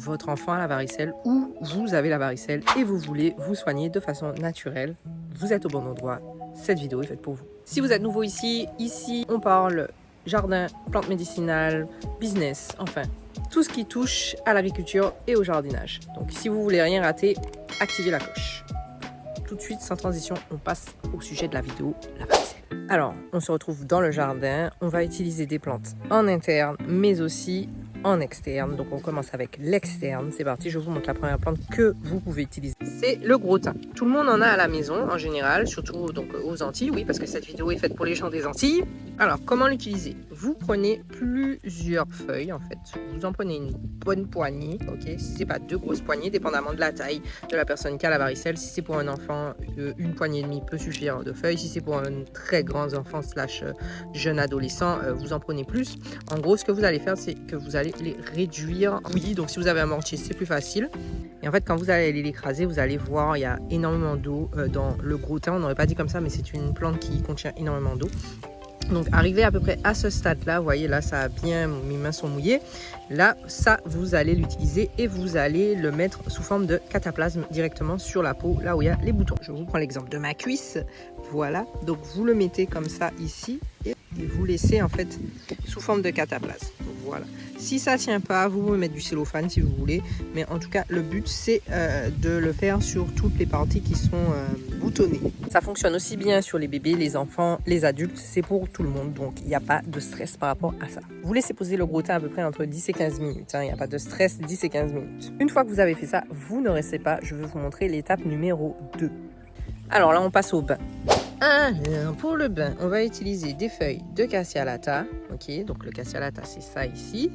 votre enfant a la varicelle ou vous avez la varicelle et vous voulez vous soigner de façon naturelle, vous êtes au bon endroit. Cette vidéo est faite pour vous. Si vous êtes nouveau ici on parle jardin, plantes médicinales, business, enfin, tout ce qui touche à l'agriculture et au jardinage. Donc si vous voulez rien rater, activez la cloche. Tout de suite, sans transition, on passe au sujet de la vidéo, la varicelle. Alors, on se retrouve dans le jardin. On va utiliser des plantes en interne, mais aussi en externe. Donc, on commence avec l'externe. C'est parti, je vous montre la première plante que vous pouvez utiliser. C'est le gros thym. Tout le monde en a à la maison, en général, surtout donc aux Antilles, oui, parce que cette vidéo est faite pour les gens des Antilles. Alors, comment l'utiliser? Vous prenez plusieurs feuilles, en fait. Vous en prenez une bonne poignée, ok? Si c'est pas deux grosses poignées, dépendamment de la taille de la personne qui a la varicelle. Si c'est pour un enfant, une poignée et demie peut suffire de feuilles. Si c'est pour un très grand enfant slash jeune adolescent, vous en prenez plus. En gros, ce que vous allez faire, c'est que vous allez les réduire. Oui, donc si vous avez un mortier, c'est plus facile. Et en fait, quand vous allez l'écraser, vous allez voir, il y a énormément d'eau dans le gros thym. On n'aurait pas dit comme ça, mais c'est une plante qui contient énormément d'eau. Donc, arrivé à peu près à ce stade-là, vous voyez, là, ça a bien, mes mains sont mouillées. Là, ça, vous allez l'utiliser et vous allez le mettre sous forme de cataplasme directement sur la peau, là où il y a les boutons. Je vous prends l'exemple de ma cuisse. Voilà. Donc, vous le mettez comme ça ici et vous laissez en fait sous forme de cataplasme. Donc, voilà. Si ça ne tient pas, vous pouvez mettre du cellophane si vous voulez. Mais en tout cas, le but, c'est de le faire sur toutes les parties qui sont boutonnées. Ça fonctionne aussi bien sur les bébés, les enfants, les adultes. C'est pour tout le monde. Donc, il n'y a pas de stress par rapport à ça. Vous laissez poser le gros thym à peu près entre 10 et 15 minutes. Il n'y a pas de stress, 10 et 15 minutes. Une fois que vous avez fait ça, vous ne restez pas. Je vais vous montrer l'étape numéro 2. Alors là, on passe au bain. Alors, pour le bain, on va utiliser des feuilles de cassia lata. Ok, donc le cassia lata, c'est ça ici.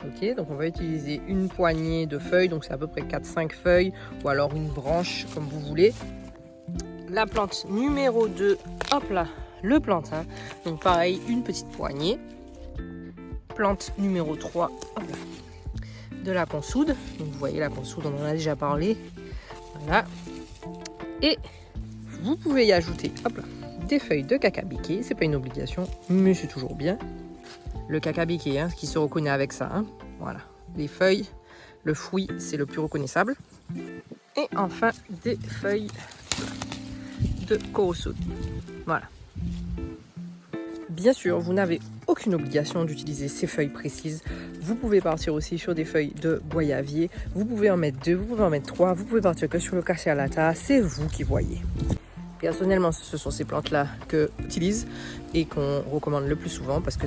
Ok, donc on va utiliser une poignée de feuilles, donc c'est à peu près 4-5 feuilles, ou alors une branche, comme vous voulez. La plante numéro 2, hop là, le plantain. Donc pareil, une petite poignée. Plante numéro 3, hop là, de la consoude. Donc vous voyez la consoude, on en a déjà parlé. Voilà. Et vous pouvez y ajouter, hop là, des feuilles de cacabiquet. C'est pas une obligation, mais c'est toujours bien. Le cacabiquet, hein, qui se reconnaît avec ça. Hein. Voilà. Les feuilles, le fruit, c'est le plus reconnaissable. Et enfin, des feuilles de corosaude. Voilà. Bien sûr, vous n'avez aucune obligation d'utiliser ces feuilles précises. Vous pouvez partir aussi sur des feuilles de goyavier. Vous pouvez en mettre 2, vous pouvez en mettre 3. Vous pouvez partir que sur le cassia lata. C'est vous qui voyez. Personnellement, ce sont ces plantes-là que j'utilise et qu'on recommande le plus souvent parce que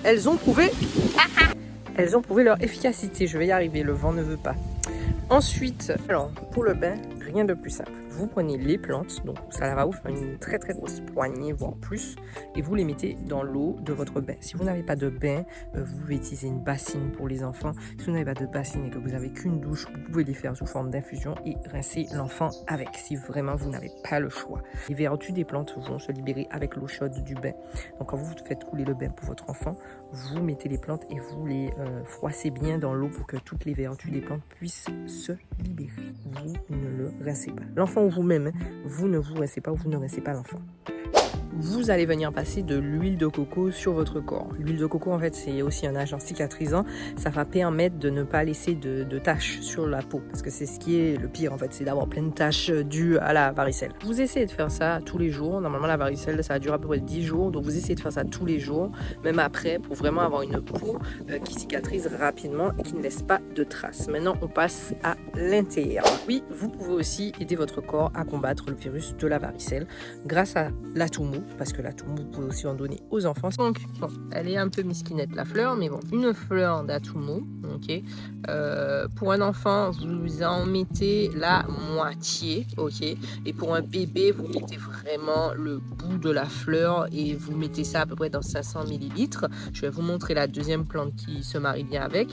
elles ont prouvé leur efficacité. Je vais y arriver, le vent ne veut pas. Ensuite, alors pour le bain, rien de plus simple. Vous prenez les plantes, donc ça va vous faire une très très grosse poignée, voire plus, et vous les mettez dans l'eau de votre bain. Si vous n'avez pas de bain, vous pouvez utiliser une bassine pour les enfants. Si vous n'avez pas de bassine et que vous n'avez qu'une douche, vous pouvez les faire sous forme d'infusion et rincer l'enfant avec, si vraiment vous n'avez pas le choix. Les vertus des plantes vont se libérer avec l'eau chaude du bain. Donc quand vous faites couler le bain pour votre enfant, vous mettez les plantes et vous les froissez bien dans l'eau pour que toutes les vertus des plantes puissent se libérer. Vous ne le rincez pas. L'enfant ou vous-même, vous ne vous rincez pas ou vous ne rincez pas l'enfant. Vous allez venir passer de l'huile de coco sur votre corps. L'huile de coco, en fait, c'est aussi un agent cicatrisant. Ça va permettre de ne pas laisser de taches sur la peau. Parce que c'est ce qui est le pire, en fait, c'est d'avoir plein de taches dues à la varicelle. Vous essayez de faire ça tous les jours. Normalement, la varicelle, ça dure à peu près 10 jours. Donc, vous essayez de faire ça tous les jours, même après, pour vraiment avoir une peau qui cicatrise rapidement et qui ne laisse pas de traces. Maintenant, on passe à l'intérieur. Oui, vous pouvez aussi aider votre corps à combattre le virus de la varicelle grâce à l'atoumou. Parce que la toumou, vous pouvez aussi en donner aux enfants. Donc, bon, elle est un peu misquinette la fleur, mais bon, une fleur d'atoumou, ok. Pour un enfant, vous en mettez la moitié, ok. Et pour un bébé, vous mettez vraiment le bout de la fleur et vous mettez ça à peu près dans 500 ml. Je vais vous montrer la deuxième plante qui se marie bien avec.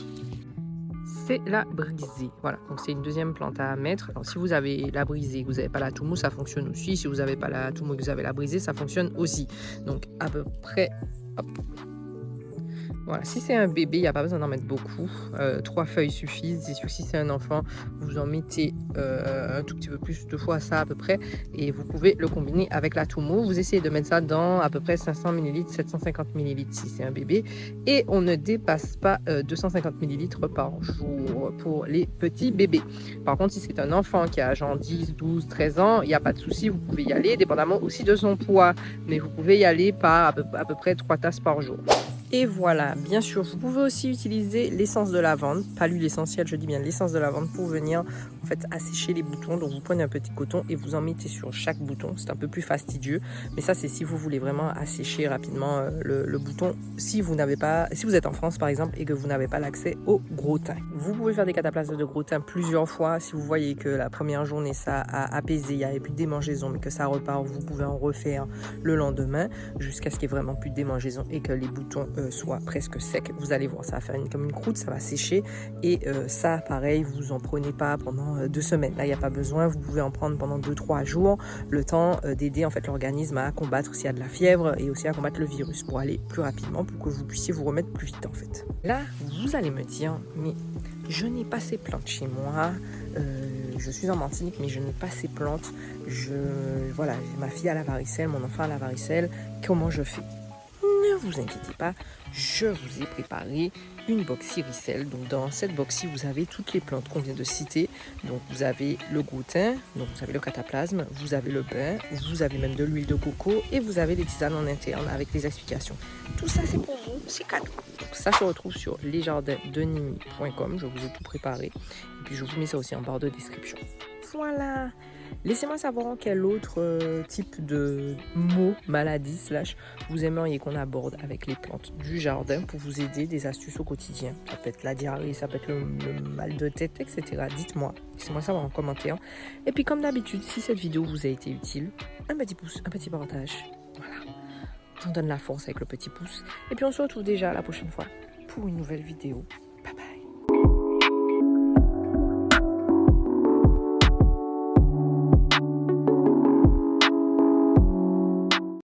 C'est la brisée. Voilà, donc c'est une deuxième plante à mettre. Alors, si vous avez la brisée, vous n'avez pas la toumou, ça fonctionne aussi. Si vous n'avez pas la toumou et que vous avez la brisée, ça fonctionne aussi. Donc, à peu près, hop. Voilà, si c'est un bébé, il n'y a pas besoin d'en mettre beaucoup. 3 feuilles suffisent. C'est sûr que si c'est un enfant, vous en mettez un tout petit peu plus, 2 fois ça à peu près. Et vous pouvez le combiner avec la Tumo. Vous essayez de mettre ça dans à peu près 500 ml, 750 ml si c'est un bébé. Et on ne dépasse pas 250 ml par jour pour les petits bébés. Par contre, si c'est un enfant qui a genre 10, 12, 13 ans, il n'y a pas de souci, vous pouvez y aller, dépendamment aussi de son poids. Mais vous pouvez y aller par à peu près 3 tasses par jour. Et voilà, bien sûr, vous pouvez aussi utiliser l'essence de lavande, pas l'huile essentielle, je dis bien l'essence de lavande pour venir en fait assécher les boutons. Donc vous prenez un petit coton et vous en mettez sur chaque bouton. C'est un peu plus fastidieux, mais ça c'est si vous voulez vraiment assécher rapidement le bouton. Si vous êtes en France par exemple et que vous n'avez pas l'accès au gros teint. Vous pouvez faire des cataplasmes de gros teint plusieurs fois. Si vous voyez que la première journée ça a apaisé, il n'y avait plus de démangeaison, mais que ça repart, vous pouvez en refaire le lendemain jusqu'à ce qu'il n'y ait vraiment plus de démangeaison et que les boutons soit presque sec. Vous allez voir, ça va faire comme une croûte, ça va sécher et ça pareil, vous en prenez pas pendant 2 semaines. Là il n'y a pas besoin, vous pouvez en prendre pendant 2-3 jours, le temps d'aider en fait l'organisme à combattre s'il y a de la fièvre et aussi à combattre le virus pour aller plus rapidement, pour que vous puissiez vous remettre plus vite en fait. Là vous allez me dire, mais je n'ai pas ces plantes chez moi, je suis en Martinique mais je n'ai pas ces plantes, voilà, ma fille a la varicelle, mon enfant a la varicelle, comment je fais? Ne vous inquiétez pas, je vous ai préparé une box Iricel. Donc dans cette box-ci, vous avez toutes les plantes qu'on vient de citer. Donc vous avez le gros thym, donc vous avez le cataplasme, vous avez le bain, vous avez même de l'huile de coco et vous avez des tisanes en interne avec des explications. Tout ça c'est pour vous, c'est cadeau. Donc ça se retrouve sur lesjardindenimi.com, je vous ai tout préparé. Et puis je vous mets ça aussi en barre de description. Voilà. Laissez-moi savoir quel autre type de mots, maladie, vous aimeriez qu'on aborde avec les plantes du jardin pour vous aider, des astuces au quotidien. Ça peut être la diarrhée, ça peut être le mal de tête, etc. Dites-moi, laissez-moi savoir en commentaire. Et puis comme d'habitude, si cette vidéo vous a été utile, un petit pouce, un petit partage. Voilà, j'en donne la force avec le petit pouce. Et puis on se retrouve déjà la prochaine fois pour une nouvelle vidéo.